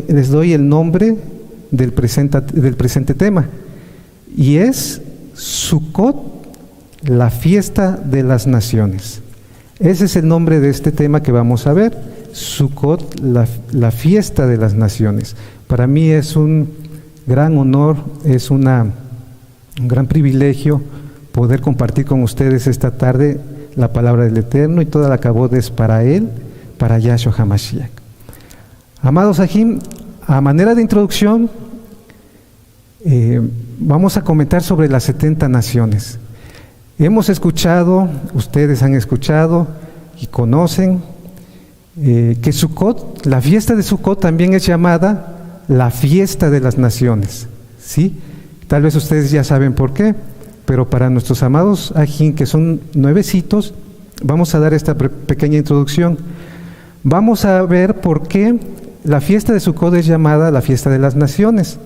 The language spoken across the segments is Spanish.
les doy el nombre del presente tema, y es Sukkot, la fiesta de las naciones. Ese es el nombre de este tema que vamos a ver, Sukkot, la fiesta de las naciones. Para mí es un gran honor, es un gran privilegio poder compartir con ustedes esta tarde la palabra del Eterno, y toda la cabod es para Él, para Yahshua HaMashiach. Amados Ajim, a manera de introducción, vamos a comentar sobre las 70 naciones. Hemos escuchado, ustedes han escuchado y conocen que Sukkot, la fiesta de Sukkot también es llamada la fiesta de las naciones, ¿sí? Tal vez ustedes ya saben por qué, pero para nuestros amados Ajim, que son nuevecitos, vamos a dar esta pequeña introducción. Vamos a ver por qué la fiesta de Sukkot es llamada la fiesta de las naciones.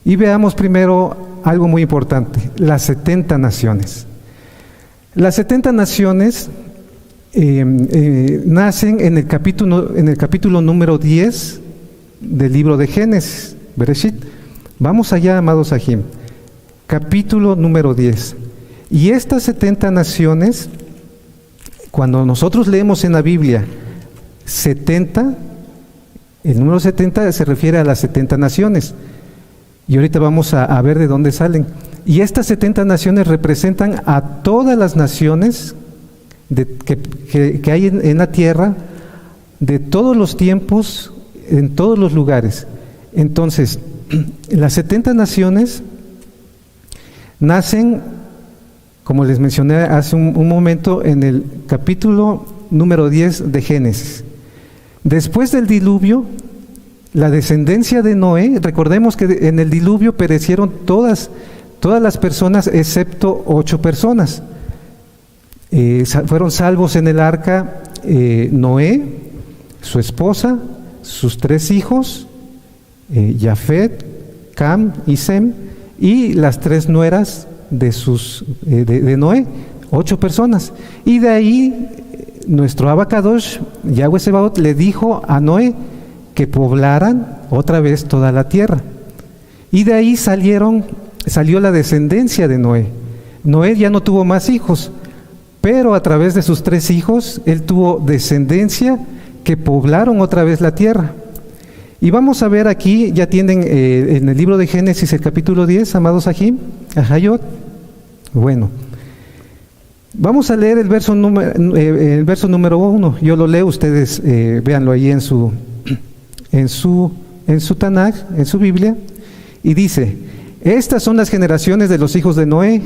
Y veamos primero algo muy importante, las 70 naciones. Las 70 naciones nacen en el capítulo número 10 del libro de Génesis, Bereshit. Vamos allá, amados Ajim. Capítulo número 10. Y estas 70 naciones, cuando nosotros leemos en la Biblia 70, el número 70 se refiere a las 70 naciones. Y ahorita vamos a ver de dónde salen. Y estas 70 naciones representan a todas las naciones que hay en la tierra, de todos los tiempos, en todos los lugares. Entonces, las 70 naciones nacen, como les mencioné hace un momento, en el capítulo número 10 de Génesis. Después del diluvio, la descendencia de Noé, recordemos que en el diluvio perecieron todas las personas excepto 8 personas. Fueron salvos en el arca Noé, su esposa, sus 3 hijos, Jafet, Cam y Sem, y las 3 nueras de Noé, 8 personas. Y de ahí nuestro Abacadosh, Yahweh Sebaot, le dijo a Noé que poblaran otra vez toda la tierra. Y de ahí salió la descendencia de Noé. Noé ya no tuvo más hijos, pero a través de sus 3 hijos, él tuvo descendencia que poblaron otra vez la tierra. Y vamos a ver aquí, ya tienen en el libro de Génesis el capítulo 10, amados Ajim, Ajayot. Bueno, vamos a leer el verso número 1. Yo lo leo, ustedes véanlo ahí en su Tanaj, en su Biblia, y dice: estas son las generaciones de los hijos de Noé,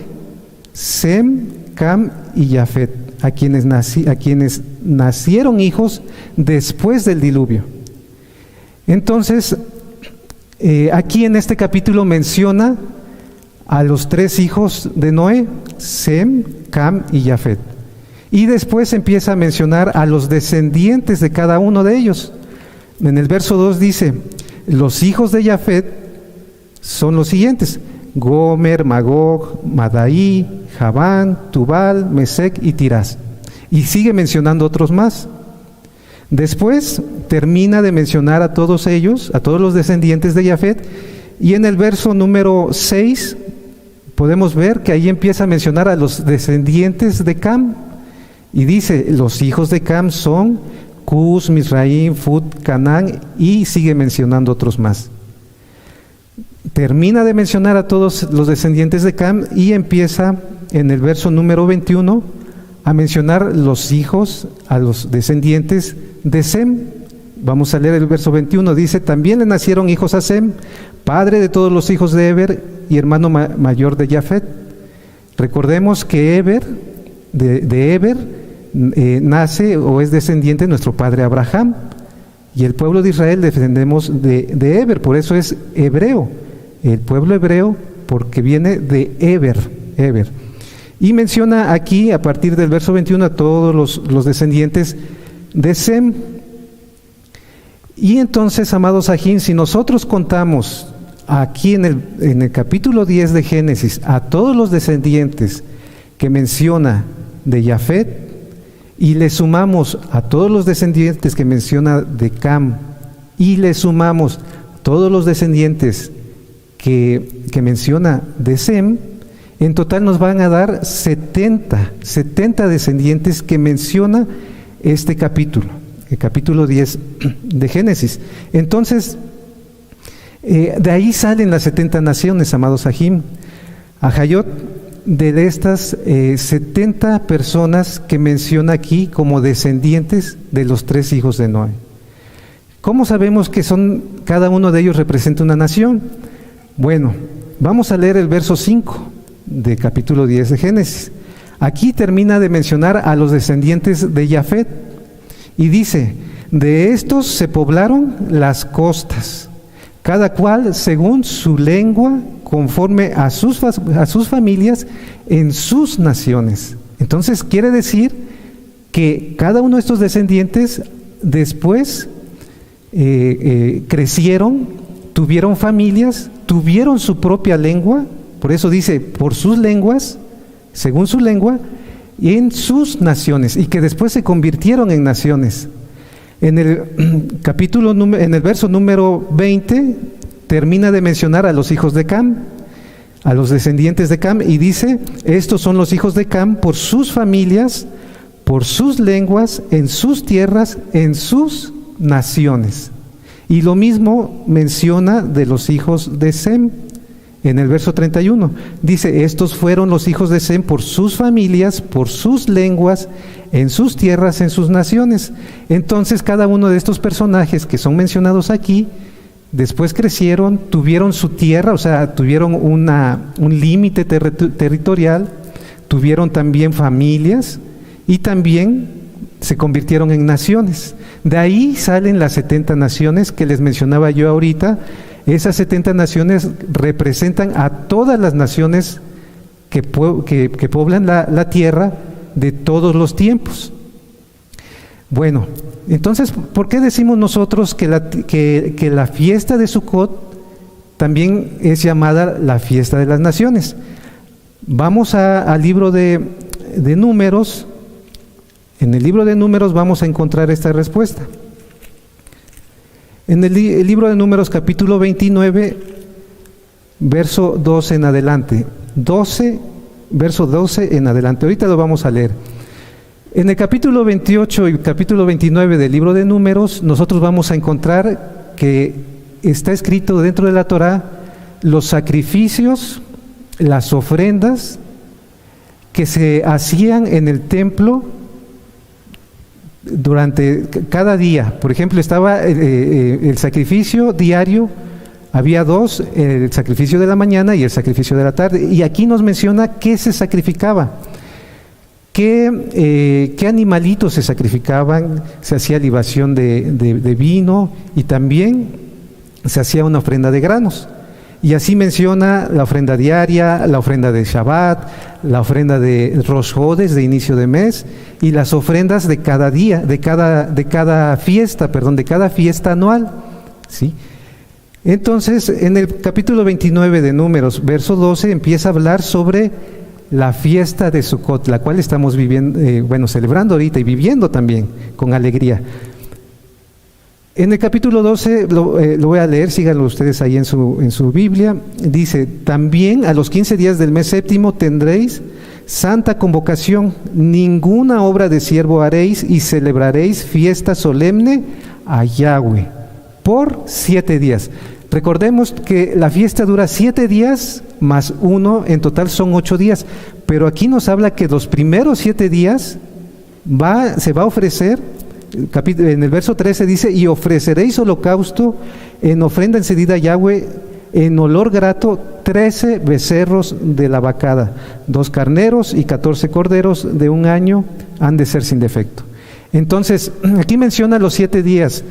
Sem, Cam y Jafet, a quienes nacieron hijos después del diluvio. Entonces, aquí en este capítulo menciona a los 3 hijos de Noé, Sem, Cam y Jafet. Y después empieza a mencionar a los descendientes de cada uno de ellos. En el verso 2 dice: los hijos de Jafet son los siguientes: Gomer, Magog, Madai, Javán, Tubal, Mesec y Tirás. Y sigue mencionando otros más. Después termina de mencionar a todos ellos, a todos los descendientes de Jafet, y en el verso número 6 podemos ver que ahí empieza a mencionar a los descendientes de Cam, y dice: los hijos de Cam son Cus, Misraim, Fut, Canaán, y sigue mencionando otros más. Termina de mencionar a todos los descendientes de Cam y empieza en el verso número 21 a mencionar los hijos, a los descendientes de Sem. Vamos a leer el verso 21, dice: también le nacieron hijos a Sem, padre de todos los hijos de Eber y hermano mayor de Jafet. Recordemos que de Eber nace o es descendiente de nuestro padre Abraham, y el pueblo de Israel descendemos de Eber, por eso es hebreo, el pueblo hebreo, porque viene de Eber. Y menciona aquí, a partir del verso 21, a todos los descendientes de Sem. Y entonces, amados Ajim, si nosotros contamos aquí en el capítulo 10 de Génesis a todos los descendientes que menciona de Jafet, y le sumamos a todos los descendientes que menciona de Cam y le sumamos todos los descendientes que menciona de Sem, en total nos van a dar 70 descendientes que menciona este capítulo, el capítulo 10 de Génesis. Entonces, de ahí salen las 70 naciones, amados Ajim. Ajayot, de estas 70 personas que menciona aquí como descendientes de los 3 hijos de Noé. ¿Cómo sabemos que cada uno de ellos representa una nación? Bueno, vamos a leer el verso 5 del capítulo 10 de Génesis. Aquí termina de mencionar a los descendientes de Jafet y dice: de estos se poblaron las costas, cada cual según su lengua, conforme a sus familias, en sus naciones. Entonces quiere decir que cada uno de estos descendientes después crecieron, tuvieron familias, tuvieron su propia lengua. Por eso dice, por sus lenguas, según su lengua, en sus naciones, y que después se convirtieron en naciones. En el verso número 20, termina de mencionar a los hijos de Cam, a los descendientes de Cam, y dice: estos son los hijos de Cam por sus familias, por sus lenguas, en sus tierras, en sus naciones. Y lo mismo menciona de los hijos de Sem. En el verso 31 dice: estos fueron los hijos de Sem por sus familias, por sus lenguas, en sus tierras, en sus naciones. Entonces cada uno de estos personajes que son mencionados aquí, después crecieron, tuvieron su tierra, o sea, tuvieron un límite territorial, tuvieron también familias y también se convirtieron en naciones. De ahí salen las 70 naciones que les mencionaba yo ahorita. Esas 70 naciones representan a todas las naciones que poblan la tierra de todos los tiempos. Bueno, entonces, ¿por qué decimos nosotros que la fiesta de Sukkot también es llamada la fiesta de las naciones? Vamos al libro de Números. En el libro de Números vamos a encontrar esta respuesta. En el libro de Números, capítulo 29, verso 12 en adelante. Verso 12 en adelante. Ahorita lo vamos a leer. En el capítulo 28 y capítulo 29 del libro de Números, nosotros vamos a encontrar que está escrito dentro de la Torá los sacrificios, las ofrendas que se hacían en el templo durante cada día. Por ejemplo, estaba el sacrificio diario, había dos: el sacrificio de la mañana y el sacrificio de la tarde. Y aquí nos menciona qué se sacrificaba, qué animalitos se sacrificaban. Se hacía libación de vino y también se hacía una ofrenda de granos. Y así menciona la ofrenda diaria, la ofrenda de Shabbat, la ofrenda de Rosh Hodesh, de inicio de mes, y las ofrendas de cada día, de cada fiesta anual, ¿sí? Entonces, en el capítulo 29 de Números, verso 12, empieza a hablar sobre la fiesta de Sukkot, la cual estamos celebrando ahorita y viviendo también con alegría. En el capítulo 12, lo voy a leer, síganlo ustedes ahí en su Biblia. Dice: también a los 15 días del mes séptimo tendréis santa convocación, ninguna obra de siervo haréis, y celebraréis fiesta solemne a Yahweh por 7 días. Recordemos que la fiesta dura 7 días más 1, en total son 8 días, pero aquí nos habla que los primeros 7 días se va a ofrecer. En el verso 13 dice: y ofreceréis holocausto en ofrenda encendida a Yahweh en olor grato 13 becerros de la vacada, 2 carneros y 14 corderos de 1 año han de ser sin defecto. Entonces, aquí menciona los 7 días.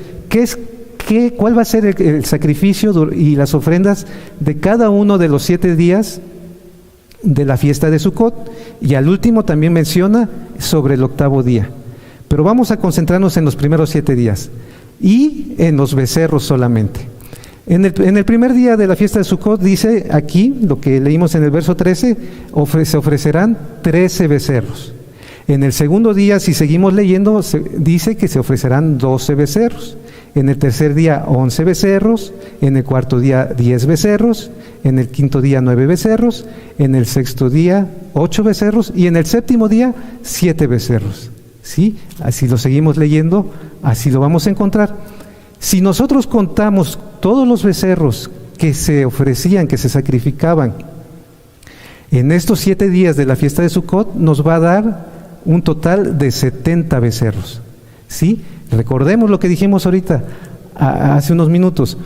¿Cuál va a ser el sacrificio y las ofrendas de cada uno de los 7 días de la fiesta de Sukkot? Y al último también menciona sobre el 8º día. Pero vamos a concentrarnos en los primeros 7 días y en los becerros solamente. En el primer día de la fiesta de Sukkot dice aquí, lo que leímos en el verso 13, se ofrecerán 13 becerros. En el segundo día, si seguimos leyendo, dice que se ofrecerán 12 becerros. en el tercer día 11 becerros, en el cuarto día 10 becerros, en el quinto día 9 becerros, en el sexto día 8 becerros y en el séptimo día 7 becerros. ¿Sí? Así lo seguimos leyendo, así lo vamos a encontrar. Si nosotros contamos todos los becerros que se ofrecían, que se sacrificaban en estos 7 días de la fiesta de Sucot, nos va a dar un total de 70 becerros. ¿Sí? Recordemos lo que dijimos ahorita, hace unos minutos.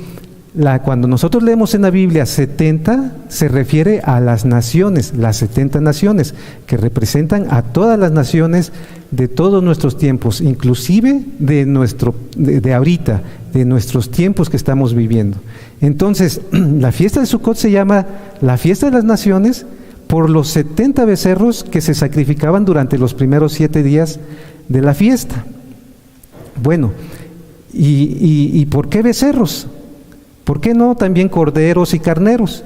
Cuando nosotros leemos en la Biblia 70, se refiere a las naciones, las 70 naciones, que representan a todas las naciones de todos nuestros tiempos, inclusive de ahorita, de nuestros tiempos que estamos viviendo. Entonces, la fiesta de Sucot se llama la fiesta de las naciones por los 70 becerros que se sacrificaban durante los primeros 7 días de la fiesta. Bueno, ¿y por qué becerros? ¿Por qué no también corderos y carneros?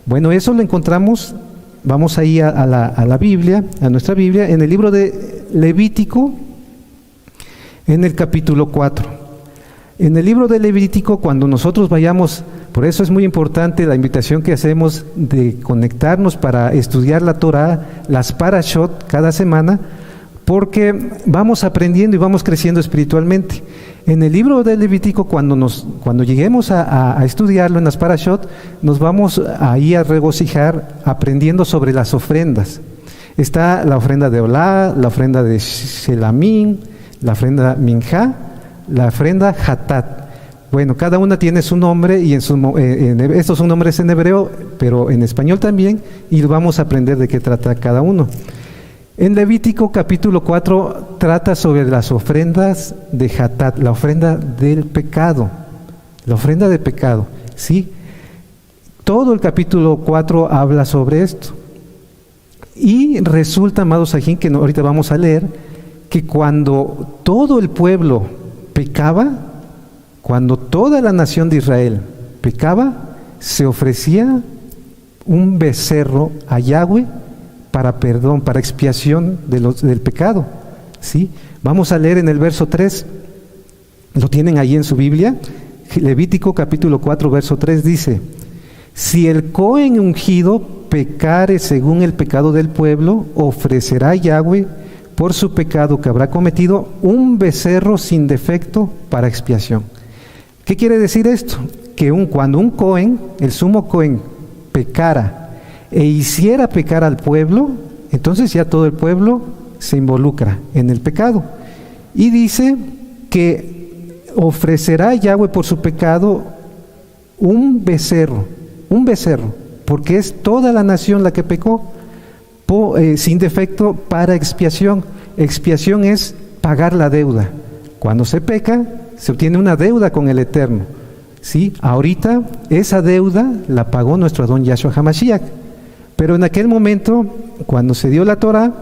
Bueno, eso lo encontramos, vamos ahí a la Biblia, a nuestra Biblia, en el libro de Levítico, en el capítulo 4. En el libro de Levítico, cuando nosotros vayamos, por eso es muy importante la invitación que hacemos de conectarnos para estudiar la Torah, las parashot cada semana, porque vamos aprendiendo y vamos creciendo espiritualmente. En el libro de Levítico, cuando lleguemos a estudiarlo en las parashot, nos vamos ahí a regocijar aprendiendo sobre las ofrendas. Está la ofrenda de Olá, la ofrenda de Shelamín, la ofrenda Minjá, la ofrenda Hatat. Bueno, cada una tiene su nombre y estos son nombres en hebreo, pero en español también, y vamos a aprender de qué trata cada uno. En Levítico capítulo 4 trata sobre las ofrendas de Hatat, la ofrenda del pecado, la ofrenda de pecado, ¿sí? Todo el capítulo 4 habla sobre esto. Y resulta, amados Sajín, que ahorita vamos a leer, que cuando todo el pueblo pecaba, cuando toda la nación de Israel pecaba, se ofrecía un becerro a Yahweh para perdón, para expiación del pecado. ¿Sí? Vamos a leer en el verso 3, lo tienen ahí en su Biblia, Levítico capítulo 4, verso 3 dice: si el Cohen ungido pecare según el pecado del pueblo, ofrecerá a Yahweh por su pecado que habrá cometido un becerro sin defecto para expiación. ¿Qué quiere decir esto? Que cuando un Cohen, el sumo Cohen, pecara e hiciera pecar al pueblo, entonces ya todo el pueblo se involucra en el pecado. Y dice que ofrecerá a Yahweh por su pecado un becerro, porque es toda la nación la que pecó, sin defecto para expiación. Expiación es pagar la deuda. Cuando se peca, se obtiene una deuda con el Eterno. ¿Sí? Ahorita esa deuda la pagó nuestro Adón Yahshua HaMashiach. Pero en aquel momento, cuando se dio la Torah,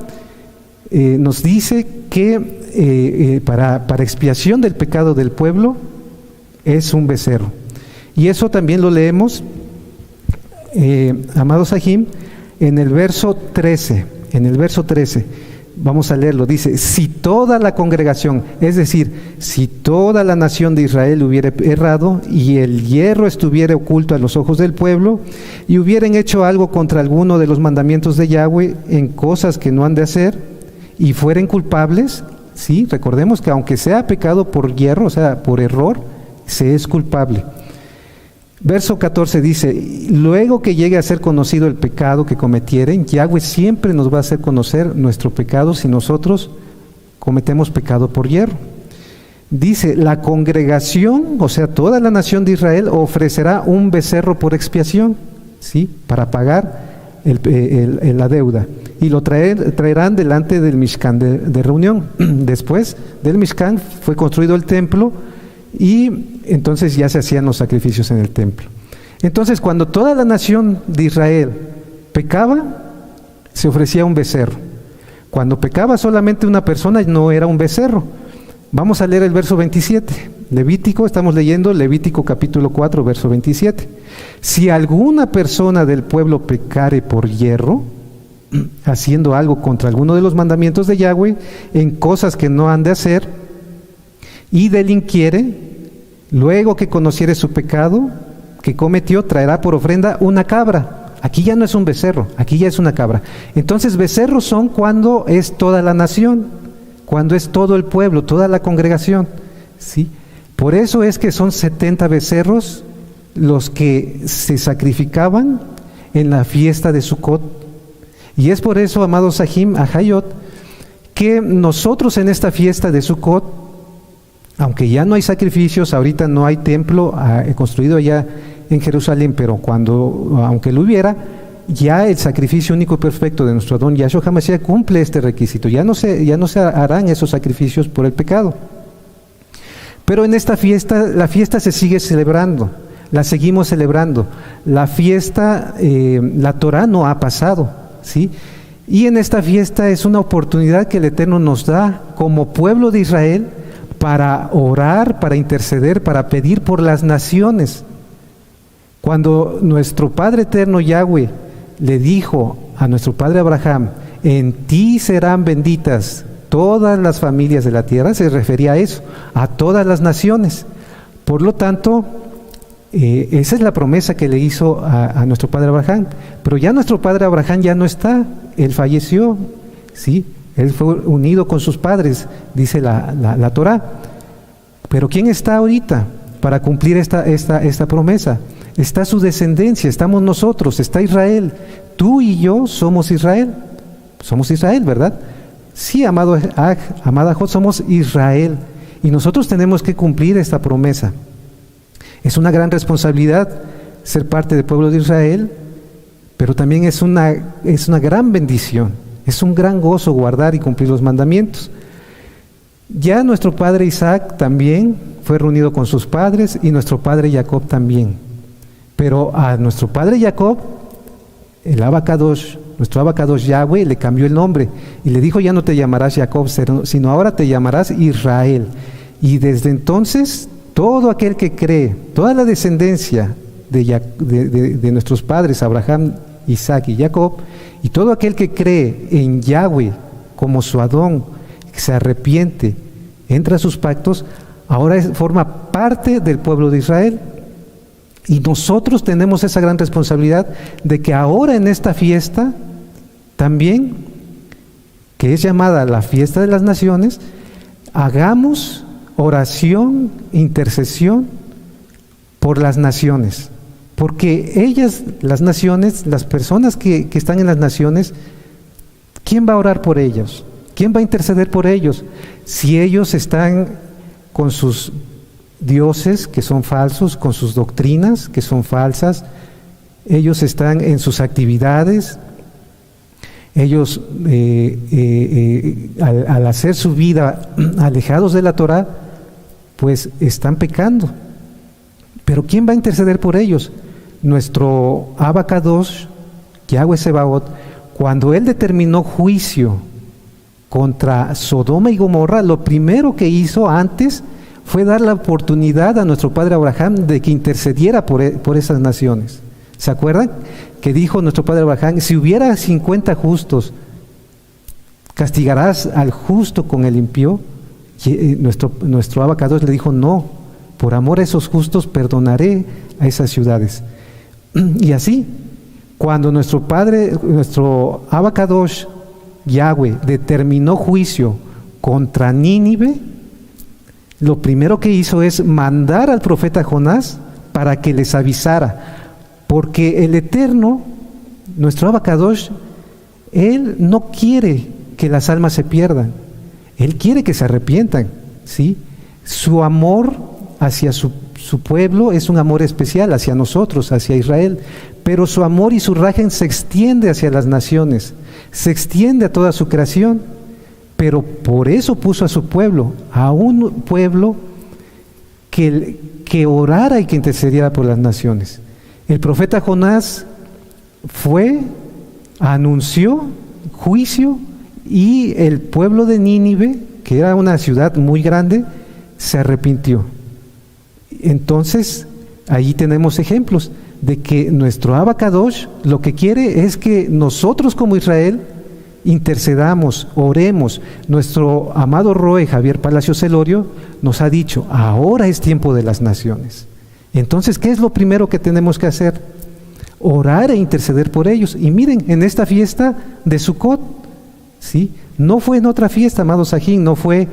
nos dice que para expiación del pecado del pueblo es un becerro. Y eso también lo leemos, amados Sahim, en el verso 13. En el verso 13, vamos a leerlo, dice: si toda la congregación, es decir, si toda la nación de Israel hubiera errado y el hierro estuviera oculto a los ojos del pueblo y hubieran hecho algo contra alguno de los mandamientos de Yahweh en cosas que no han de hacer y fueren culpables, ¿sí? Recordemos que aunque sea pecado por hierro, o sea, por error, se es culpable. Verso 14 dice: luego que llegue a ser conocido el pecado que cometieren, Yahweh siempre nos va a hacer conocer nuestro pecado si nosotros cometemos pecado por hierro. Dice: la congregación, o sea, toda la nación de Israel, ofrecerá un becerro por expiación, ¿sí? Para pagar la deuda. Y lo traerán delante del Mishkan de reunión. Después del Mishkan fue construido el templo y entonces ya se hacían los sacrificios en el templo. Entonces, cuando toda la nación de Israel pecaba, se ofrecía un becerro. Cuando pecaba solamente una persona, no era un becerro. Vamos a leer el verso 27. Levítico, estamos leyendo Levítico capítulo 4, verso 27. Si alguna persona del pueblo pecare por hierro, haciendo algo contra alguno de los mandamientos de Yahweh, en cosas que no han de hacer, y delinquiere, luego que conociere su pecado que cometió, traerá por ofrenda una cabra. Aquí ya no es un becerro, aquí ya es una cabra. Entonces becerros son cuando es toda la nación, cuando es todo el pueblo, toda la congregación, ¿sí? Por eso es que son 70 becerros los que se sacrificaban en la fiesta de Sukkot. Y es por eso, amados Ahayot, que nosotros en esta fiesta de Sukkot, aunque ya no hay sacrificios, ahorita no hay templo construido allá en Jerusalén, pero aunque lo hubiera, ya el sacrificio único y perfecto de nuestro Adón Yahshua HaMashiach cumple este requisito. Ya no se harán esos sacrificios por el pecado. Pero en esta fiesta, la fiesta se sigue celebrando, la seguimos celebrando. La fiesta, la Torah no ha pasado, ¿sí? Y en esta fiesta es una oportunidad que el Eterno nos da como pueblo de Israel para orar, para interceder, para pedir por las naciones. Cuando nuestro Padre Eterno Yahweh le dijo a nuestro Padre Abraham, en ti serán benditas todas las familias de la tierra, se refería a eso, a todas las naciones. Por lo tanto, esa es la promesa que le hizo a nuestro Padre Abraham. Pero ya nuestro Padre Abraham ya no está, él falleció, ¿sí? Él fue unido con sus padres, dice la Torah. Pero ¿quién está ahorita para cumplir esta promesa? Está su descendencia, estamos nosotros, está Israel. Tú y yo somos Israel, ¿verdad? Sí, amada Jod, somos Israel. Y nosotros tenemos que cumplir esta promesa. Es una gran responsabilidad ser parte del pueblo de Israel, pero también es una gran bendición, es un gran gozo guardar y cumplir los mandamientos. Ya nuestro padre Isaac también fue reunido con sus padres y nuestro padre Jacob también. Pero a nuestro padre Jacob, nuestro Abacadosh Yahweh le cambió el nombre y le dijo, ya no te llamarás Jacob, sino ahora te llamarás Israel. Y desde entonces todo aquel que cree, toda la descendencia de nuestros padres Abraham, Isaac y Jacob, y todo aquel que cree en Yahweh como su Adón, que se arrepiente, entra a sus pactos, ahora forma parte del pueblo de Israel. Y nosotros tenemos esa gran responsabilidad de que ahora en esta fiesta también, que es llamada la fiesta de las naciones, hagamos oración, intercesión por las naciones. Porque ellas, las naciones, las personas que están en las naciones, ¿quién va a orar por ellos? ¿Quién va a interceder por ellos? Si ellos están con sus dioses que son falsos, con sus doctrinas que son falsas, ellos están en sus actividades, ellos al hacer su vida alejados de la Torah, pues están pecando. Pero ¿quién va a interceder por ellos? Nuestro Abacadosh, Yahweh Sebaot, cuando él determinó juicio contra Sodoma y Gomorra, lo primero que hizo antes fue dar la oportunidad a nuestro padre Abraham de que intercediera por esas naciones. ¿Se acuerdan? Que dijo nuestro padre Abraham, si hubiera 50 justos, ¿castigarás al justo con el impío? Y nuestro Abacadosh le dijo, no, por amor a esos justos perdonaré a esas ciudades. Y así, cuando nuestro Abacadosh, Yahweh, determinó juicio contra Nínive, lo primero que hizo es mandar al profeta Jonás para que les avisara, porque el Eterno, nuestro Abacadosh, él no quiere que las almas se pierdan, él quiere que se arrepientan, ¿sí? Su amor hacia su pueblo es un amor especial hacia nosotros, hacia Israel, pero su amor y su rajen se extiende hacia las naciones, se extiende a toda su creación. Pero por eso puso a su pueblo, a un pueblo que orara y que intercediera por las naciones. El profeta Jonás anunció juicio, y el pueblo de Nínive, que era una ciudad muy grande, se arrepintió. Entonces, ahí tenemos ejemplos de que nuestro Abacadosh lo que quiere es que nosotros como Israel intercedamos, oremos. Nuestro amado Roe Javier Palacios Celorio nos ha dicho, ahora es tiempo de las naciones. Entonces, ¿qué es lo primero que tenemos que hacer? Orar e interceder por ellos. Y miren, en esta fiesta de Sukkot, ¿sí? No fue en otra fiesta, amados Sajín, no fue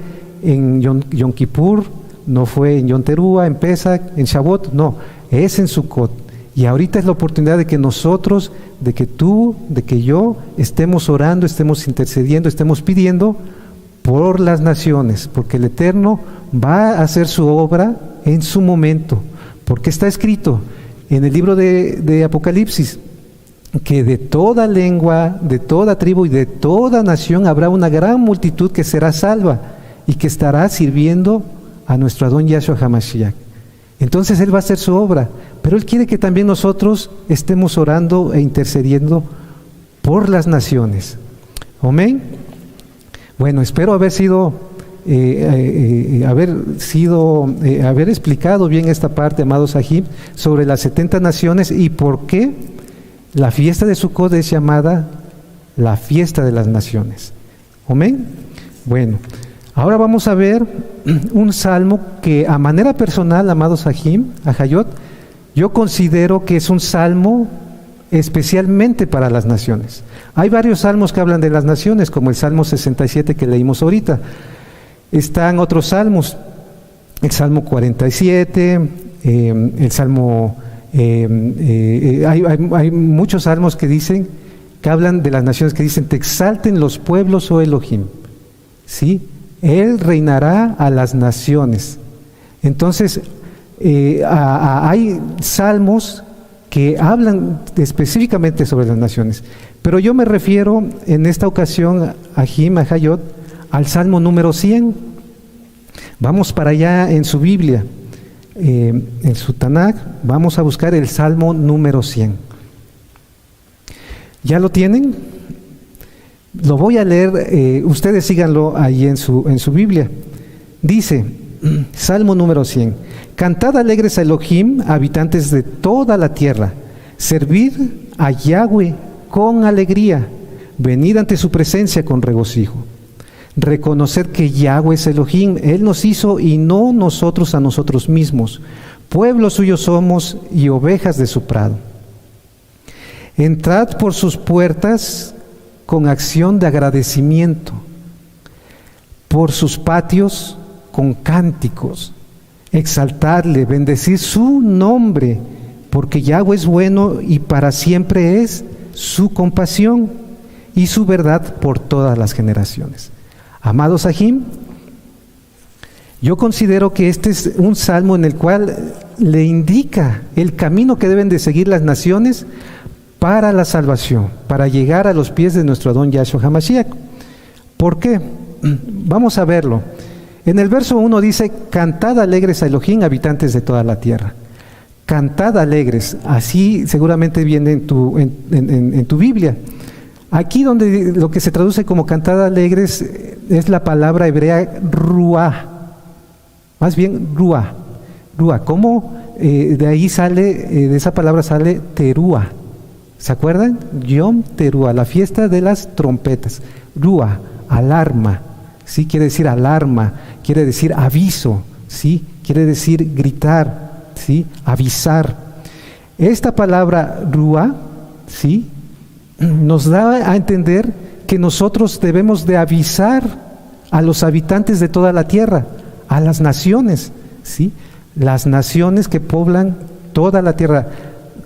en Yom Kippur, no fue en Yom Teruah, en Pesach, en Shavuot, no, es en Sukkot. Y ahorita es la oportunidad de que nosotros, de que tú, de que yo estemos orando, estemos intercediendo, estemos pidiendo por las naciones, porque el Eterno va a hacer su obra en su momento, porque está escrito en el libro de Apocalipsis que de toda lengua, de toda tribu y de toda nación habrá una gran multitud que será salva y que estará sirviendo a nuestro Adón Yahshua HaMashiach. Entonces Él va a hacer su obra, pero Él quiere que también nosotros estemos orando e intercediendo por las naciones. Amén. Bueno, espero haber explicado bien esta parte, amados Sahib, sobre las 70 naciones y por qué la fiesta de Sukkot es llamada la fiesta de las naciones. Amén. Bueno, ahora vamos a ver un salmo que a manera personal, amados Sahib, Ajayot, yo considero que es un salmo especialmente para las naciones. Hay varios salmos que hablan de las naciones, como el Salmo 67 que leímos ahorita. Están otros salmos, el Salmo 47, el Salmo... hay muchos salmos que hablan de las naciones, que dicen, te exalten los pueblos, oh Elohim. ¿Sí? Él reinará a las naciones. Entonces, hay salmos que hablan específicamente sobre las naciones. Pero yo me refiero en esta ocasión a Ajayot, al Salmo número 100. Vamos para allá en su Biblia, en su Tanakh, vamos a buscar el Salmo número 100. ¿Ya lo tienen? Lo voy a leer, ustedes síganlo ahí en su Biblia. Dice, Salmo número 100: Cantad alegres a Elohim, habitantes de toda la tierra. Servid a Yahweh con alegría. Venid ante su presencia con regocijo. Reconoced que Yahweh es Elohim, Él nos hizo y no nosotros a nosotros mismos. Pueblo suyo somos y ovejas de su prado. Entrad por sus puertas con acción de agradecimiento, por sus patios con cánticos. Exaltadle, bendecid su nombre, porque Yahweh es bueno y para siempre es su compasión y su verdad por todas las generaciones. Amados Sahim, yo considero que este es un salmo en el cual le indica el camino que deben de seguir las naciones para la salvación, para llegar a los pies de nuestro Adón Yahshua HaMashiach. ¿Por qué? Vamos a verlo. En el verso 1 dice, cantad alegres a Elohim, habitantes de toda la tierra. Cantad alegres, así seguramente viene en tu Biblia. Aquí donde lo que se traduce como cantad alegres es la palabra hebrea ruah, más bien ruah. ¿Cómo de ahí sale, de esa palabra sale teruah? ¿Se acuerdan? Yom Teruah, la fiesta de las trompetas. Ruah, alarma, ¿sí? Quiere decir alarma, quiere decir aviso, ¿sí? Quiere decir gritar, ¿sí? Avisar. Esta palabra ruah, ¿sí? Nos da a entender que nosotros debemos de avisar a los habitantes de toda la tierra, a las naciones, ¿sí? Las naciones que poblan toda la tierra,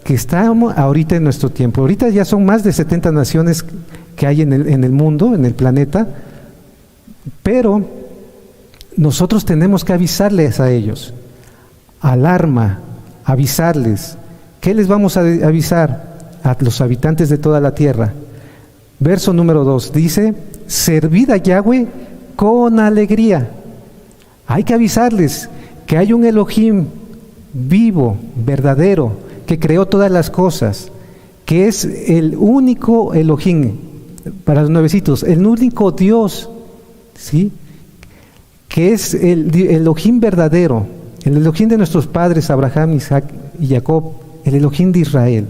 que estamos ahorita en nuestro tiempo. Ahorita ya son más de 70 naciones que hay en el mundo, en el planeta, pero nosotros tenemos que avisarles a ellos. Alarma, avisarles. ¿Qué les vamos a avisar? A los habitantes de toda la tierra. Verso número 2 dice, servid a Yahweh con alegría. Hay que avisarles que hay un Elohim vivo, verdadero, que creó todas las cosas, que es el único Elohim, para los nuevecitos, el único Dios, ¿sí? Que es el Elohim verdadero, el Elohim de nuestros padres, Abraham, Isaac y Jacob, el Elohim de Israel,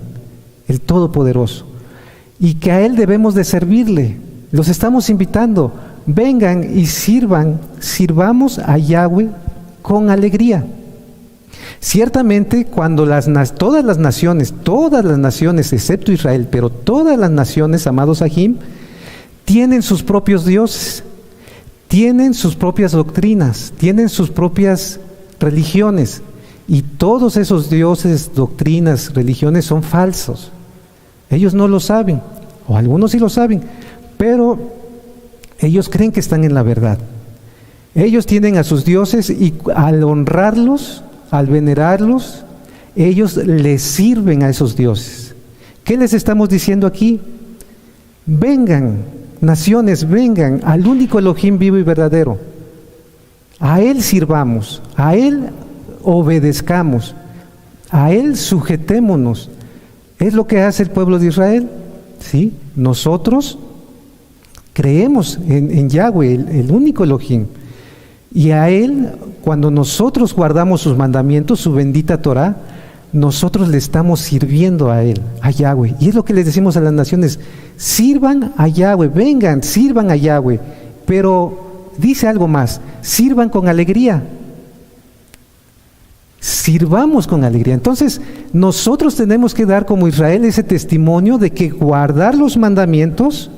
el Todopoderoso, y que a Él debemos de servirle, Los estamos invitando, vengan y sirvamos a Yahweh con alegría. Ciertamente, cuando todas las naciones, excepto Israel, pero todas las naciones, amados Ajim, tienen sus propios dioses, tienen sus propias doctrinas, tienen sus propias religiones, y todos esos dioses, doctrinas, religiones son falsos. Ellos no lo saben, o algunos sí lo saben, pero ellos creen que están en la verdad. Ellos tienen a sus dioses y al honrarlos, al venerarlos, ellos les sirven a esos dioses. ¿Qué les estamos diciendo aquí? Vengan, naciones, vengan al único Elohim vivo y verdadero. A Él sirvamos, a Él obedezcamos, a Él sujetémonos. Es lo que hace el pueblo de Israel, ¿sí? Nosotros creemos en Yahweh, el único Elohim. Y a Él, cuando nosotros guardamos sus mandamientos, su bendita Torah, nosotros le estamos sirviendo a Él, a Yahweh. Y es lo que les decimos a las naciones: sirvan a Yahweh, vengan, sirvan a Yahweh. Pero dice algo más: sirvan con alegría. Sirvamos con alegría. Entonces, nosotros tenemos que dar como Israel ese testimonio de que guardar los mandamientos,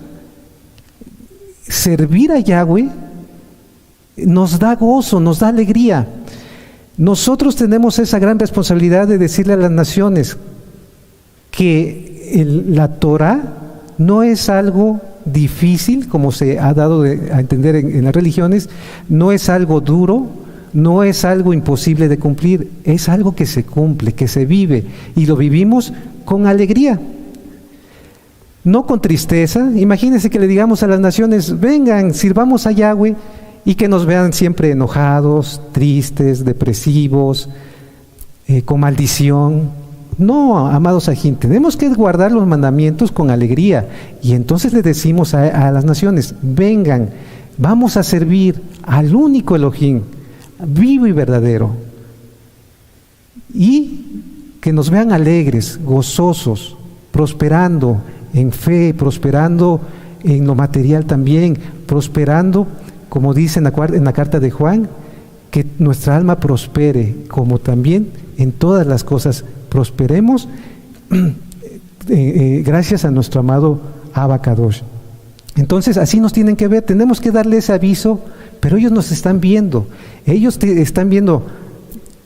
servir a Yahweh, nos da gozo, nos da alegría. Nosotros tenemos esa gran responsabilidad de decirle a las naciones que la Torah no es algo difícil, como se ha dado a entender en las religiones, no es algo duro, no es algo imposible de cumplir, es algo que se cumple, que se vive, y lo vivimos con alegría, no con tristeza. Imagínense que le digamos a las naciones: vengan, sirvamos a Yahweh, y que nos vean siempre enojados, tristes, depresivos, con maldición. No, amados Ajim, tenemos que guardar los mandamientos con alegría. Y entonces le decimos a las naciones: vengan, vamos a servir al único Elohim, vivo y verdadero. Y que nos vean alegres, gozosos, prosperando en fe, prosperando en lo material también, prosperando, como dice en la carta de Juan, que nuestra alma prospere, como también en todas las cosas prosperemos, gracias a nuestro amado Abba Kadosh. Entonces, así nos tienen que ver, tenemos que darle ese aviso, pero ellos nos están viendo, están viendo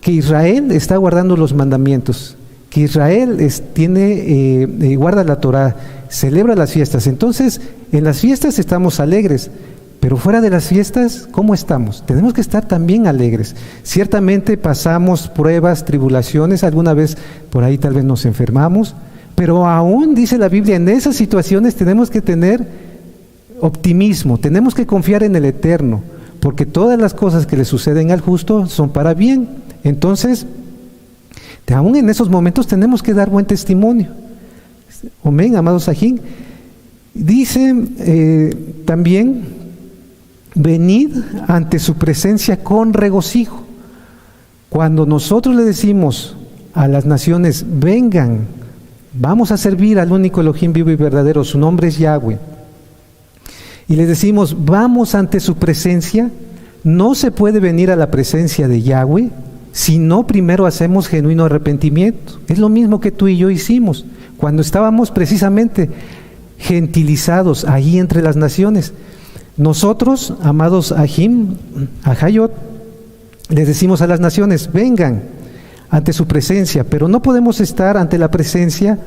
que Israel está guardando los mandamientos, que Israel guarda la Torah, celebra las fiestas. Entonces, en las fiestas estamos alegres, pero fuera de las fiestas, ¿cómo estamos? Tenemos que estar también alegres. Ciertamente pasamos pruebas, tribulaciones, alguna vez por ahí tal vez nos enfermamos, pero aún dice la Biblia, en esas situaciones tenemos que tener optimismo, tenemos que confiar en el Eterno, porque todas las cosas que le suceden al justo son para bien. Entonces, aún en esos momentos tenemos que dar buen testimonio. Amén, amados Ajim. Dice también: venid ante su presencia con regocijo. Cuando nosotros le decimos a las naciones: vengan, vamos a servir al único Elohim vivo y verdadero, su nombre es Yahweh, y les decimos: vamos ante su presencia, no se puede venir a la presencia de Yahweh si no primero hacemos genuino arrepentimiento. Es lo mismo que tú y yo hicimos cuando estábamos precisamente gentilizados ahí entre las naciones. Nosotros, amados Ajim, Ajayot, les decimos a las naciones: vengan ante su presencia, pero no podemos estar ante la presencia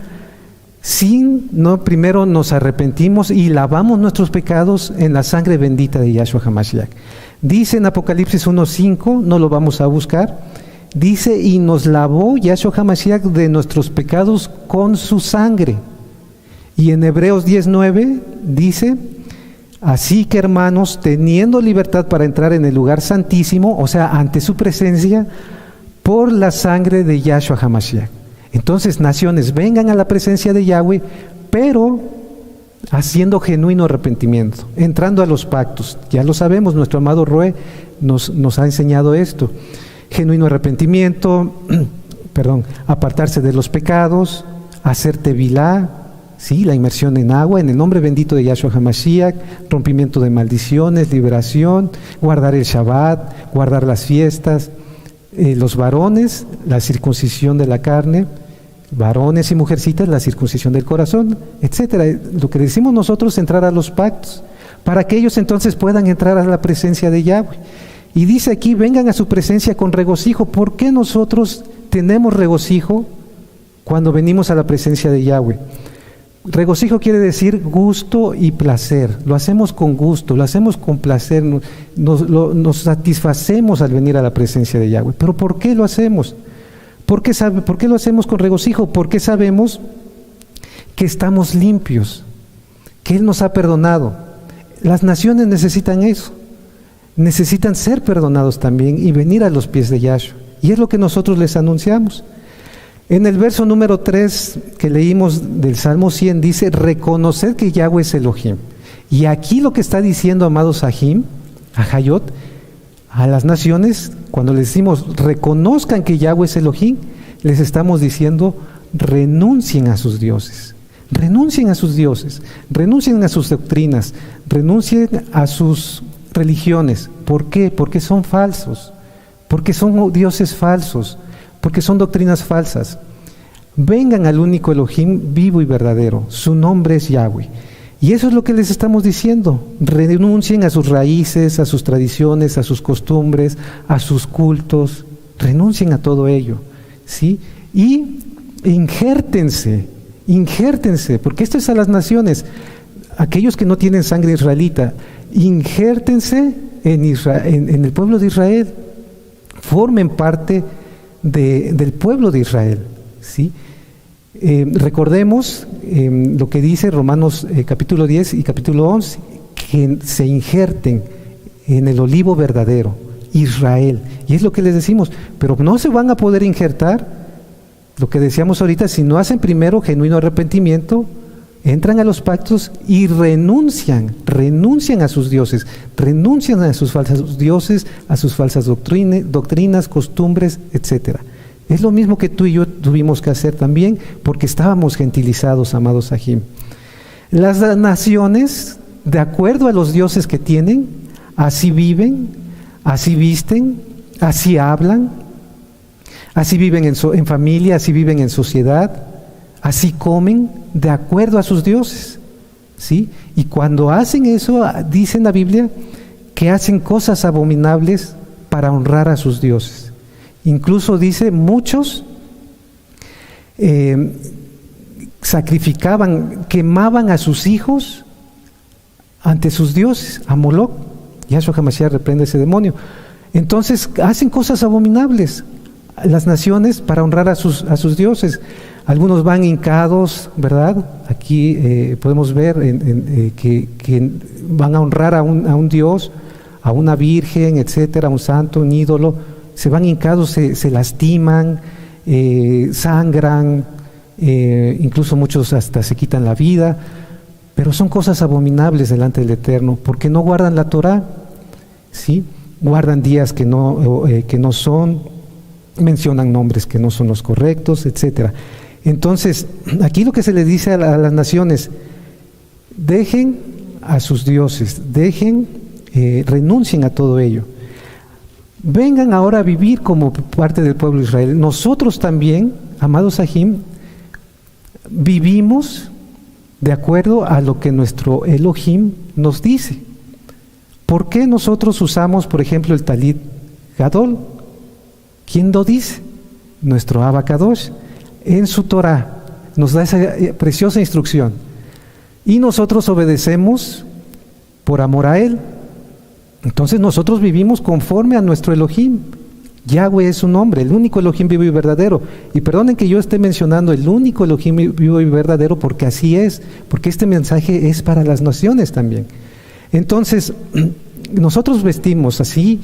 no primero nos arrepentimos y lavamos nuestros pecados en la sangre bendita de Yahshua HaMashiach. Dice en Apocalipsis 1:5, no lo vamos a buscar, dice: y nos lavó Yahshua HaMashiach de nuestros pecados con su sangre. Y en Hebreos 10:9 dice: así que, hermanos, teniendo libertad para entrar en el lugar santísimo, o sea, ante su presencia, por la sangre de Yahshua HaMashiach. Entonces, naciones, vengan a la presencia de Yahweh, pero haciendo genuino arrepentimiento, entrando a los pactos. Ya lo sabemos, nuestro amado Roe nos ha enseñado esto. Genuino arrepentimiento, apartarse de los pecados, hacer tevilá, ¿sí? La inmersión en agua, en el nombre bendito de Yahshua HaMashiach, rompimiento de maldiciones, liberación, guardar el Shabbat, guardar las fiestas, los varones, la circuncisión de la carne, varones y mujercitas, la circuncisión del corazón, etcétera. Lo que decimos nosotros, entrar a los pactos, para que ellos entonces puedan entrar a la presencia de Yahweh. Y dice aquí, vengan a su presencia con regocijo. ¿Por qué nosotros tenemos regocijo cuando venimos a la presencia de Yahweh? Regocijo quiere decir gusto y placer. Lo hacemos con gusto, lo hacemos con placer, nos satisfacemos al venir a la presencia de Yahweh. ¿Pero por qué lo hacemos? ¿Por qué lo hacemos con regocijo? Porque sabemos que estamos limpios, que Él nos ha perdonado. Las naciones necesitan eso. Necesitan ser perdonados también y venir a los pies de Yahshua. Y es lo que nosotros les anunciamos. En el verso número 3 que leímos del Salmo 100 dice, reconocer que Yahweh es Elohim. Y aquí lo que está diciendo, amados Sahim, a Hayot, a las naciones, cuando les decimos reconozcan que Yahweh es Elohim, les estamos diciendo renuncien a sus dioses. Renuncien a sus dioses, renuncien a sus doctrinas, renuncien a sus religiones. ¿Por qué? Porque son falsos, porque son dioses falsos, porque son doctrinas falsas. Vengan al único Elohim vivo y verdadero, su nombre es Yahweh. Y eso es lo que les estamos diciendo, renuncien a sus raíces, a sus tradiciones, a sus costumbres, a sus cultos, renuncien a todo ello, ¿sí? Y injértense, porque esto es a las naciones, aquellos que no tienen sangre israelita, injértense en el pueblo de Israel, formen parte del pueblo de Israel, ¿sí? Recordemos lo que dice Romanos capítulo 10 y capítulo 11, que se injerten en el olivo verdadero, Israel. Y es lo que les decimos, pero no se van a poder injertar, lo que decíamos ahorita, si no hacen primero genuino arrepentimiento, entran a los pactos y renuncian a sus dioses, renuncian a sus falsos dioses, a sus falsas doctrinas, costumbres, etcétera. Es lo mismo que tú y yo tuvimos que hacer también, porque estábamos gentilizados, amados Sahim. Las naciones, de acuerdo a los dioses que tienen, así viven, así visten, así hablan, así viven en familia, así viven en sociedad, así comen, de acuerdo a sus dioses, ¿sí? Y cuando hacen eso, dice en la Biblia que hacen cosas abominables para honrar a sus dioses. Incluso dice, muchos sacrificaban, quemaban a sus hijos ante sus dioses, a Moloch. Yahshua HaMashiach reprende ese demonio. Entonces hacen cosas abominables las naciones para honrar a sus dioses. Algunos van hincados, ¿verdad? Aquí podemos ver que van a honrar a un dios, a una virgen, etcétera, a un santo, un ídolo. Se van hincados, se lastiman, sangran, incluso muchos hasta se quitan la vida, pero son cosas abominables delante del Eterno, porque no guardan la Torá, ¿sí? Guardan días que no son, mencionan nombres que no son los correctos, etcétera. Entonces, aquí lo que se le dice a las naciones, dejen a sus dioses, renuncien a todo ello. Vengan ahora a vivir como parte del pueblo de Israel. Nosotros también, amados Sahim, vivimos de acuerdo a lo que nuestro Elohim nos dice. ¿Por qué nosotros usamos, por ejemplo, el Talit Gadol? ¿Quién lo dice? Nuestro Abba Kadosh. En su Torah nos da esa preciosa instrucción. Y nosotros obedecemos por amor a Él. Entonces nosotros vivimos conforme a nuestro Elohim. Yahweh es su nombre, el único Elohim vivo y verdadero. Y perdonen que yo esté mencionando el único Elohim vivo y verdadero, porque así es, porque este mensaje es para las naciones también. Entonces, nosotros vestimos así,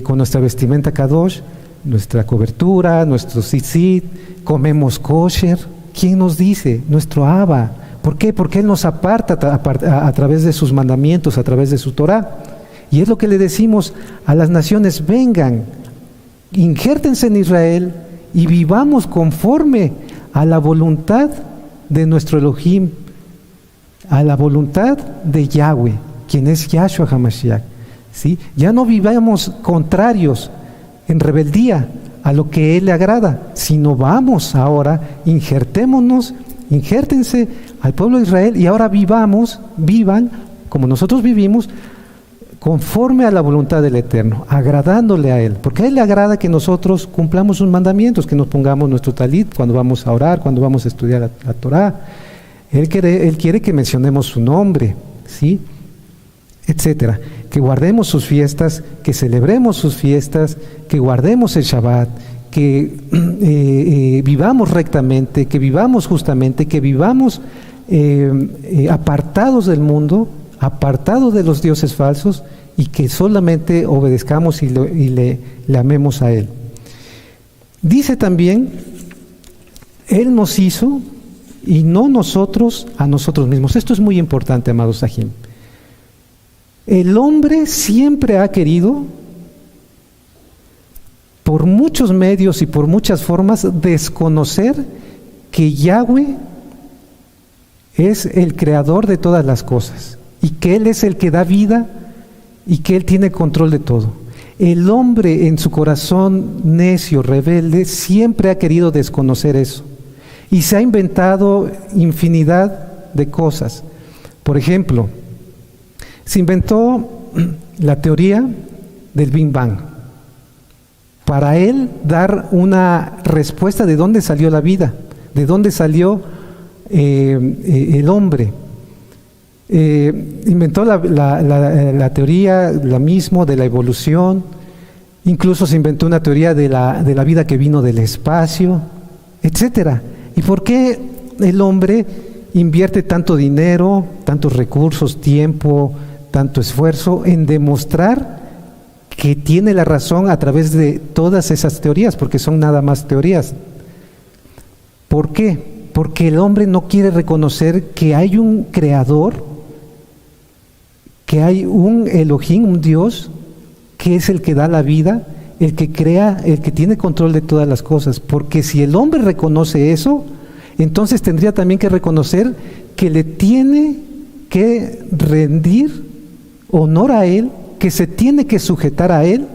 con nuestra vestimenta Kadosh, nuestra cobertura, nuestro tzitzit, comemos kosher. ¿Quién nos dice? Nuestro Abba. ¿Por qué? Porque Él nos aparta a través de sus mandamientos, a través de su Torah. Y es lo que le decimos a las naciones: vengan, injértense en Israel y vivamos conforme a la voluntad de nuestro Elohim, a la voluntad de Yahweh, quien es Yahshua HaMashiach, ¿sí? Ya no vivamos contrarios en rebeldía a lo que Él le agrada, sino vamos ahora, injértense al pueblo de Israel y ahora vivan como nosotros vivimos, conforme a la voluntad del Eterno, agradándole a Él, porque a Él le agrada que nosotros cumplamos sus mandamientos, que nos pongamos nuestro talit cuando vamos a orar, cuando vamos a estudiar la Torah. Él quiere que mencionemos su nombre, ¿sí? Etcétera. Que guardemos sus fiestas, que celebremos sus fiestas, que guardemos el Shabbat, que vivamos rectamente, que vivamos justamente, que vivamos apartados del mundo, apartados de los dioses falsos, y que solamente obedezcamos y le amemos a Él. Dice también, Él nos hizo y no nosotros a nosotros mismos. Esto es muy importante, amados Sahim. El hombre siempre ha querido, por muchos medios y por muchas formas, desconocer que Yahweh es el creador de todas las cosas y que Él es el que da vida y que Él tiene control de todo. El hombre en su corazón necio, rebelde, siempre ha querido desconocer eso y se ha inventado infinidad de cosas. Por ejemplo, se inventó la teoría del Big Bang para él dar una respuesta de dónde salió la vida, de dónde salió el hombre. Inventó la teoría, la misma, de la evolución. Incluso se inventó una teoría de la vida que vino del espacio, etcétera. ¿Y por qué el hombre invierte tanto dinero, tantos recursos, tiempo, tanto esfuerzo en demostrar que tiene la razón a través de todas esas teorías? Porque son nada más teorías. ¿Por qué? Porque el hombre no quiere reconocer que hay un creador, que hay un Elohim, un Dios, que es el que da la vida, el que crea, el que tiene control de todas las cosas. Porque si el hombre reconoce eso, entonces tendría también que reconocer que le tiene que rendir honor a Él, que se tiene que sujetar a Él,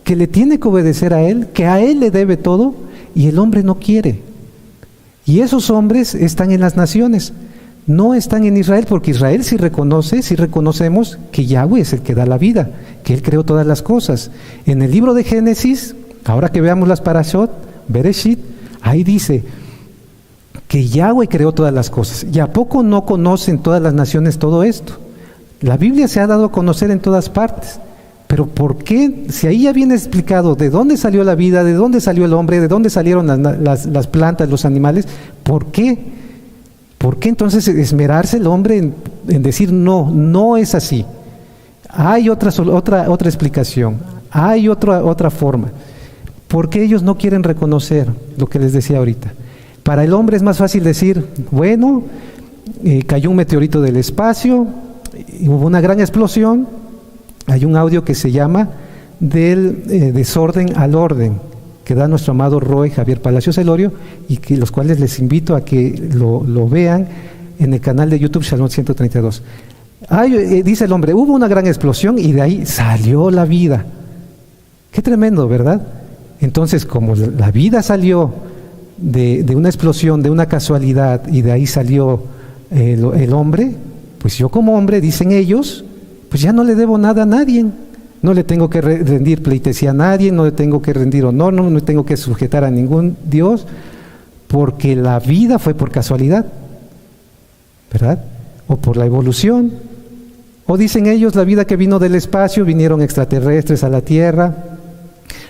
que le tiene que obedecer a Él, que a Él le debe todo, y el hombre no quiere. Y esos hombres están en las naciones, no están en Israel, porque Israel sí reconocemos que Yahweh es el que da la vida, que Él creó todas las cosas. En el libro de Génesis, ahora que veamos las parashot, Bereshit, ahí dice que Yahweh creó todas las cosas. ¿Y a poco no conocen todas las naciones todo esto? La Biblia se ha dado a conocer en todas partes, pero ¿por qué? Si ahí ya viene explicado de dónde salió la vida, de dónde salió el hombre, de dónde salieron las plantas, los animales, ¿por qué? ¿Por qué entonces esmerarse el hombre en decir no es así? Hay otra explicación, hay otra forma. ¿Por qué ellos no quieren reconocer lo que les decía ahorita? Para el hombre es más fácil decir, bueno, cayó un meteorito del espacio, hubo una gran explosión. Hay un audio que se llama del desorden al orden, que da nuestro amado Roy Javier Palacios Elorio, y que los cuales les invito a que lo vean en el canal de YouTube Shalom 132. Dice el hombre, hubo una gran explosión y de ahí salió la vida. Qué tremendo, ¿verdad? Entonces, como la vida salió de una explosión, de una casualidad, y de ahí salió el hombre, pues yo como hombre, dicen ellos, pues ya no le debo nada a nadie, no le tengo que rendir pleitesía a nadie, no le tengo que rendir honor, no me tengo que sujetar a ningún Dios, porque la vida fue por casualidad, ¿verdad? O por la evolución, o dicen ellos, la vida que vino del espacio, vinieron extraterrestres a la Tierra,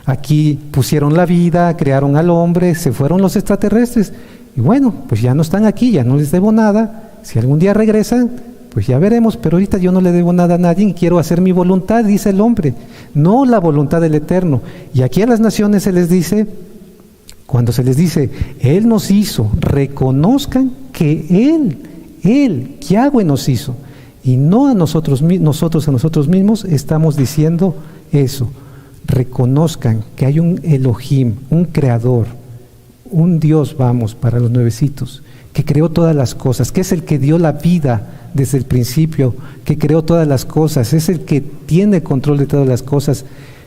aquí pusieron la vida, crearon al hombre, se fueron los extraterrestres, y bueno, pues ya no están aquí, ya no les debo nada, si algún día regresan, pues ya veremos, pero ahorita yo no le debo nada a nadie y quiero hacer mi voluntad, dice el hombre, no la voluntad del Eterno. Y aquí a las naciones se les dice, cuando se les dice, Él nos hizo, reconozcan que Él, Yahweh nos hizo, y no a nosotros mismos estamos diciendo eso. Reconozcan que hay un Elohim, un creador, un Dios, vamos, para los nuevecitos, que creó todas las cosas, que es el que dio la vida desde el principio, que creó todas las cosas, es el que tiene control de todas las cosas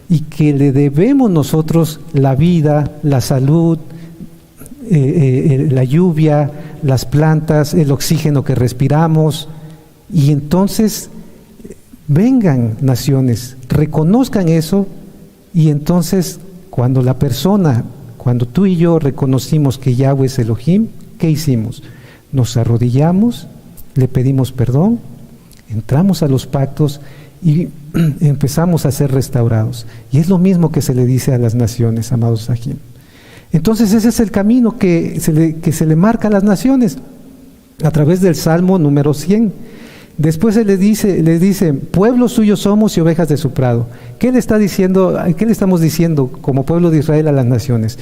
y que le debemos nosotros la vida, la salud, la lluvia, las plantas, el oxígeno que respiramos. Y entonces vengan naciones, reconozcan eso, y entonces cuando tú y yo reconocimos que Yahweh es Elohim, ¿qué hicimos? Nos arrodillamos, le pedimos perdón, entramos a los pactos y empezamos a ser restaurados. Y es lo mismo que se le dice a las naciones, amados Sahim. Entonces ese es el camino que se le marca a las naciones a través del Salmo número 100. Después se les dice, pueblo suyo somos y ovejas de su prado. ¿Qué le estamos diciendo como pueblo de Israel a las naciones?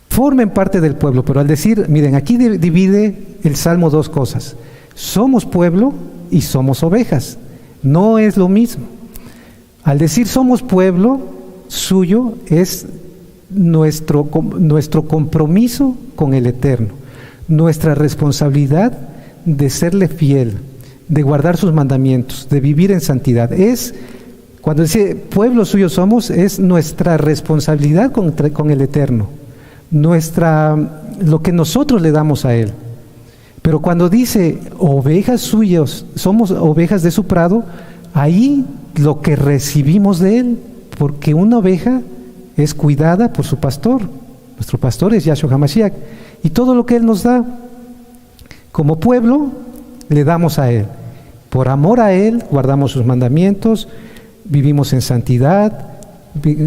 Formen parte del pueblo, pero al decir, miren, aquí divide el Salmo dos cosas. Somos pueblo y somos ovejas. No es lo mismo. Al decir somos pueblo suyo es nuestro compromiso con el Eterno, nuestra responsabilidad de serle fiel, de guardar sus mandamientos, de vivir en santidad. Cuando dice pueblo suyo somos, es nuestra responsabilidad con el Eterno, lo que nosotros le damos a Él. Pero cuando dice ovejas suyas, somos ovejas de su prado, ahí lo que recibimos de Él, porque una oveja es cuidada por su pastor. Nuestro pastor es Yahshua HaMashiach, y todo lo que Él nos da como pueblo le damos a Él. Por amor a Él guardamos sus mandamientos, vivimos en santidad,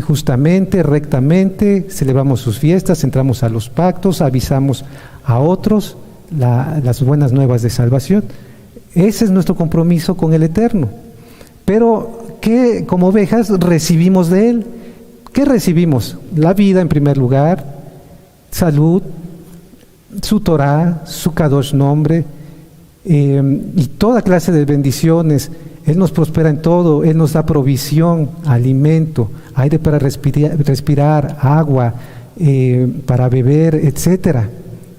justamente, rectamente, celebramos sus fiestas, entramos a los pactos, avisamos a otros las buenas nuevas de salvación. Ese es nuestro compromiso con el Eterno. Pero ¿qué como ovejas recibimos de Él? ¿Qué recibimos? La vida en primer lugar, salud, su Torah, su Kadosh nombre, y toda clase de bendiciones. Él nos prospera en todo, Él nos da provisión, alimento, aire para respirar, agua para beber, etcétera.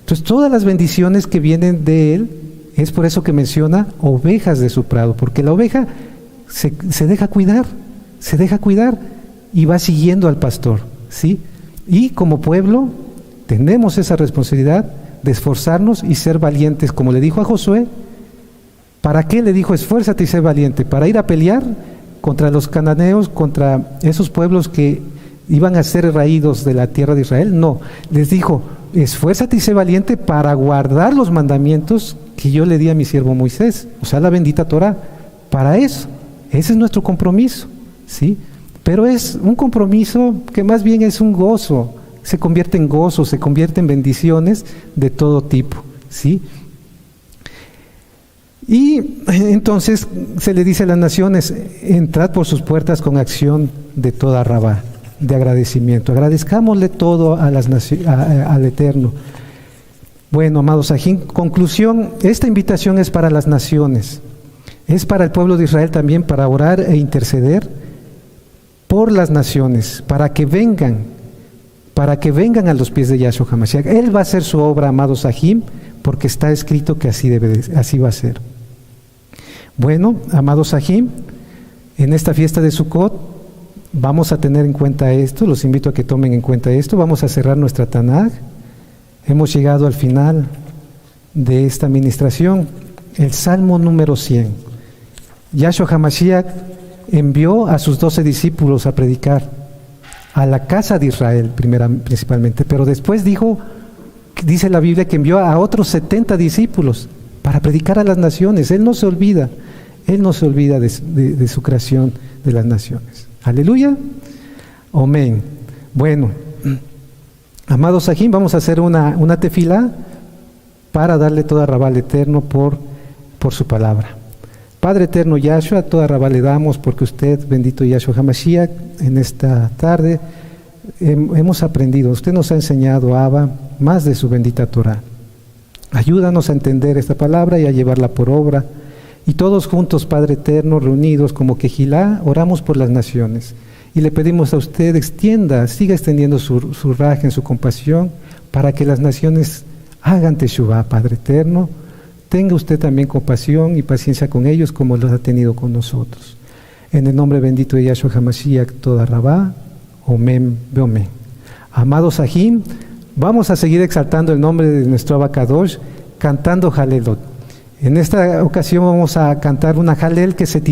Entonces todas las bendiciones que vienen de Él, es por eso que menciona ovejas de su prado, porque la oveja se deja cuidar y va siguiendo al pastor, ¿sí? Y como pueblo tenemos esa responsabilidad de esforzarnos y ser valientes, como le dijo a Josué. ¿Para qué le dijo esfuérzate y sé valiente? ¿Para ir a pelear contra los cananeos, contra esos pueblos que iban a ser raídos de la tierra de Israel? No, les dijo esfuérzate y sé valiente para guardar los mandamientos que yo le di a mi siervo Moisés, o sea, la bendita Torah. Para eso, ese es nuestro compromiso, ¿sí? Pero es un compromiso que más bien es un gozo, se convierte en gozo, se convierte en bendiciones de todo tipo, ¿sí? Y entonces se le dice a las naciones, entrad por sus puertas con acción de toda rabá, de agradecimiento. Agradezcámosle todo a al Eterno. Bueno, amados Sahim, conclusión, esta invitación es para las naciones, es para el pueblo de Israel también, para orar e interceder por las naciones, para que vengan a los pies de Yahshua HaMashiach. Él va a hacer su obra, amados Sahim, porque está escrito que así va a ser. Bueno, amados Sahim, en esta fiesta de Sukkot vamos a tener en cuenta esto, los invito a que tomen en cuenta esto. Vamos a cerrar nuestra Tanaj. Hemos llegado al final de esta administración, el Salmo número 100. Yahshua HaMashiach envió a sus 12 discípulos a predicar a la casa de Israel principalmente, pero después dice la Biblia que envió a otros 70 discípulos para predicar a las naciones. Él no se olvida de su creación de las naciones. Aleluya, amén. Bueno, amados Sahim, vamos a hacer una tefilá para darle toda rabá al Eterno por su palabra. Padre eterno Yahshua, toda rabá le damos porque usted, bendito Yahshua HaMashiach, en esta tarde hemos aprendido, usted nos ha enseñado, Abba, más de su bendita Torah. Ayúdanos a entender esta palabra y a llevarla por obra. Y todos juntos, Padre eterno, reunidos como Quejilá, oramos por las naciones. Y le pedimos a usted, siga extendiendo su raja en su compasión para que las naciones hagan Teshuvá, Padre eterno. Tenga usted también compasión y paciencia con ellos como los ha tenido con nosotros. En el nombre bendito de Yahshua HaMashiach, toda Rabá, Omen, Beomen. Amados Sahim, vamos a seguir exaltando el nombre de nuestro Abacadosh, cantando Halelot. En esta ocasión vamos a cantar una Halel que se titula